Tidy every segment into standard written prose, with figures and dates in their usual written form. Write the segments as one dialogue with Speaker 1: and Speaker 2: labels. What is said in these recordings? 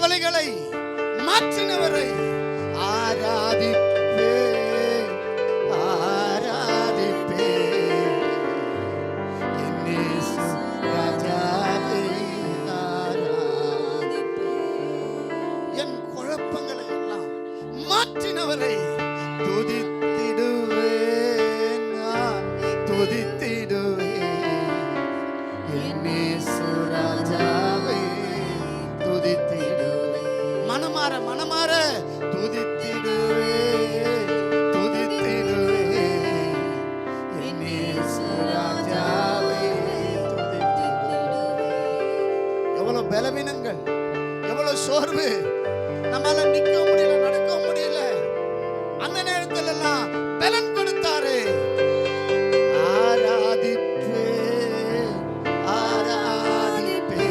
Speaker 1: கவலைகளை மாற்றினவரை ஆராதிப்பே ஆராதிப்பே என் இயேசு ராஜாவை ஆராதிப்பே. என் குழப்பங்களை எல்லாம் மாற்றினவரை துதித்திடுவேன், நான் துதித்திடுவேன் என் இயேசு ராஜாவை துதித்திடுவேன். மனமாற மனமாற துதித்திடுவேன் துதித்திடுவேன் என் இயேசு ராஜாவை துதித்திடுவேன். எவ்வளவு பலவீனங்கள், எவ்வளவு சோர்வு, நம்மால நிக்க முடியல, நடக்க முடியல. அந்த நேரத்தில் எல்லாம் பலன் கொடுத்தாரு. ஆராதிப்பே ஆராதிப்பே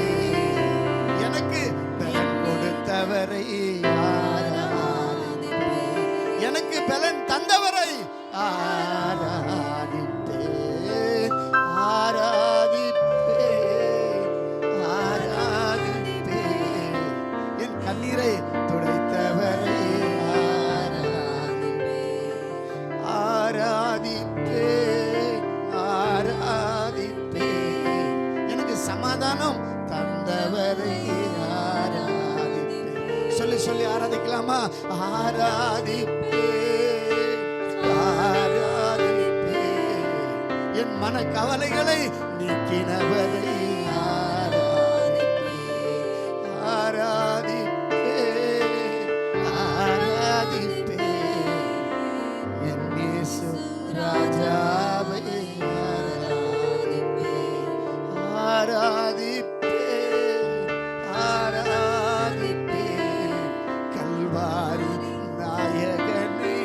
Speaker 1: எனக்கு பலன் கொடுத்தவரை ஆராதிப்பே, எனக்கு பலன் தந்தவரை ஆராதிப்பே ஆராதிப்பே ஆராதிப்பே என் கண்ணீரை துடைத்தவரை ஆராதிப்பே ஆராதிப்பே எனக்கு சமாதானம் தந்தவரை ஆராதிப்பே. சொல்லி சொல்லி ஆராதிக்கலாமா? ஆராதிப்பே ஆராதிப்பே என் மன கவலைகளை நீக்கினவரை ஆராதிப்பே ஆராதிப்பே என் இயேசு ராஜாவை ஆராதிப்பே ஆராதிப்பே ஆராதிப்பே கல்வாரி நாயகனை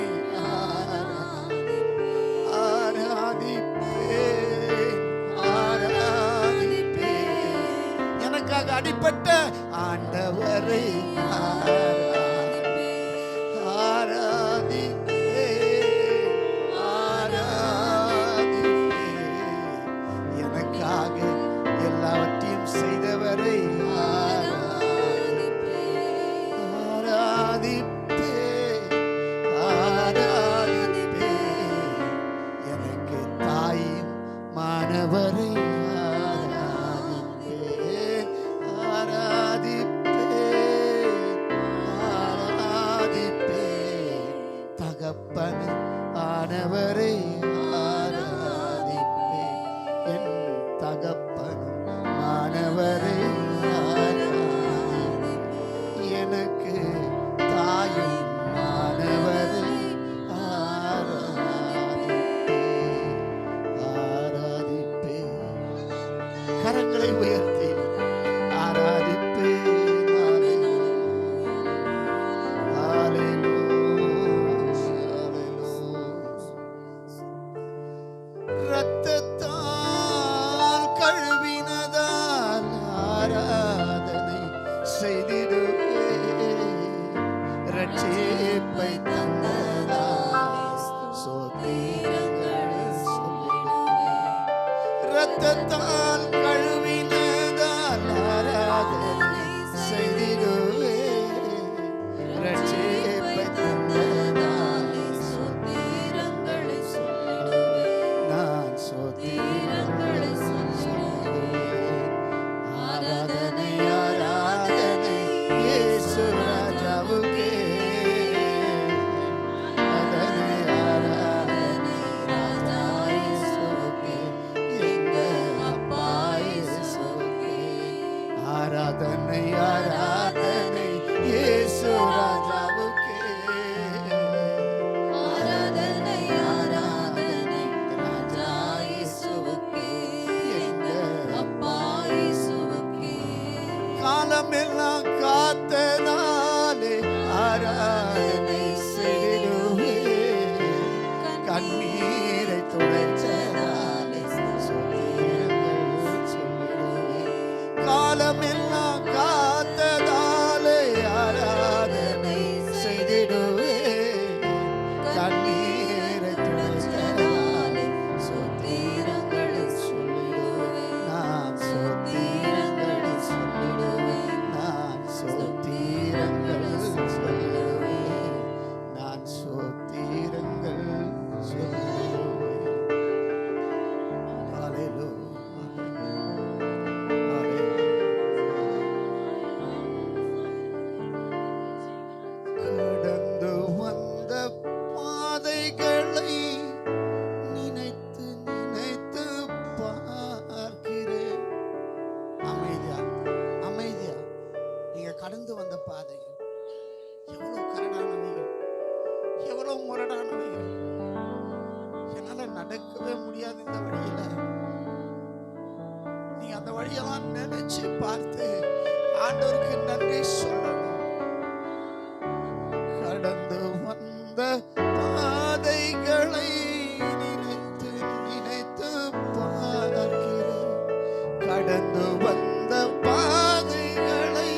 Speaker 1: ஆராதிப்பே ஆராதிப்பே எனக்காக அடிபட்ட ஆண்டவரை ஆராதிப்பே ஆராதிப்பே எனக்காக எல்லாவற்றையும் செய்தவரை ஆராதிப்பே ஆராதிப்பே எனக்கு தாயும் மாணவரை ஆராதிப்பே ஆராதிப்பே தகப்பன் ஆனவரை ஆராதிப்பே என் தகப்பன் மாணவரை ஆராதிப்பே எனக்கு தாயும் மாணவரை ஆராதிப்பே ஆராதிப்பே கரங்களை உயர்த்தி ஆராதிப்பே இரத்தத்தால் கழுவினதால் ஆராதனை செய்திடுவே ரட்சிப்பை தந்ததால் சோத்திரங்கள் சொல்லிடுவே. இரத்தத்தால் கழுவினதால் ஆராதனை செய்திடுவே ரட்சிப்பை தந்ததால் சோத்திரங்களை சொல்லிடுவே. நான் சோத்திரங்களை சொல்லிடுவேன். ஆராதனை ஆராதனை இயேசு ராஜாவுக்கே. ஆராதனை ஆராதனை ராஜா இயேசுவுக்கே. எங்கள் அப்பா ஆண்டவருக்கு நன்றி சொல்லணும். கடந்து வந்த பாதைகளை நினைத்து நினைத்து பார்க்கிறேன். கடந்து வந்த பாதைகளை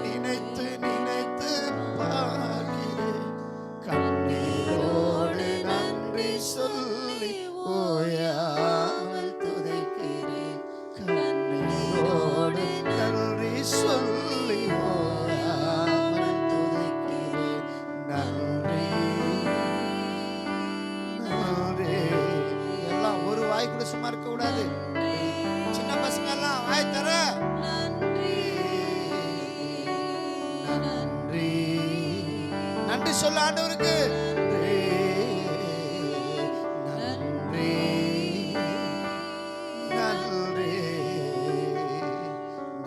Speaker 1: நினைத்து நினைத்து பார்க்கிறேன். கண்ணீரோடு நன்றி சொல்லி ஓயாமல் துதிக்கிறேன். கண்ணீரோடு நன்றி சொல்லி ஓயாமல் துதிக்கிறேன். நன்றி நன்றி. எல்லாம் ஒரு வாய் கூட சும்மா இருக்க கூடாது. சின்ன பசங்க எல்லாம் வாய் தர நன்றி நன்றி சொல்ல ஆண்டவருக்கு. நன்றி நன்றி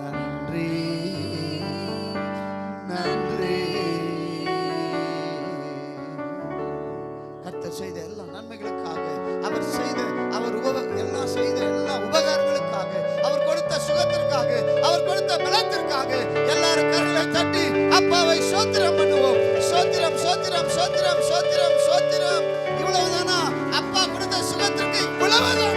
Speaker 1: நன்றி நன்றி. கர்த்தர் செய்த எல்லா நன்மைகளுக்காக, அவர் செய்த எல்லாம் செய்த எல்லா உபகாரங்களுக்காக, அவர் கொடுத்த சுகத்திற்காக, அவர் கொடுத்த பலத்திற்காக எல்லாரும் கரங்களை தட்டி அப்பாவை ஸ்தோத்திரம் பண்ணுவோம். ஸ்தோத்திரம் ஸ்தோத்திரம் ஸ்தோத்திரம் ஸ்தோத்திரம் ஸ்தோத்திரம். இவ்வளவுதானா? அப்பா கொடுத்த சுகத்திற்கு இவ்வளவுதான்.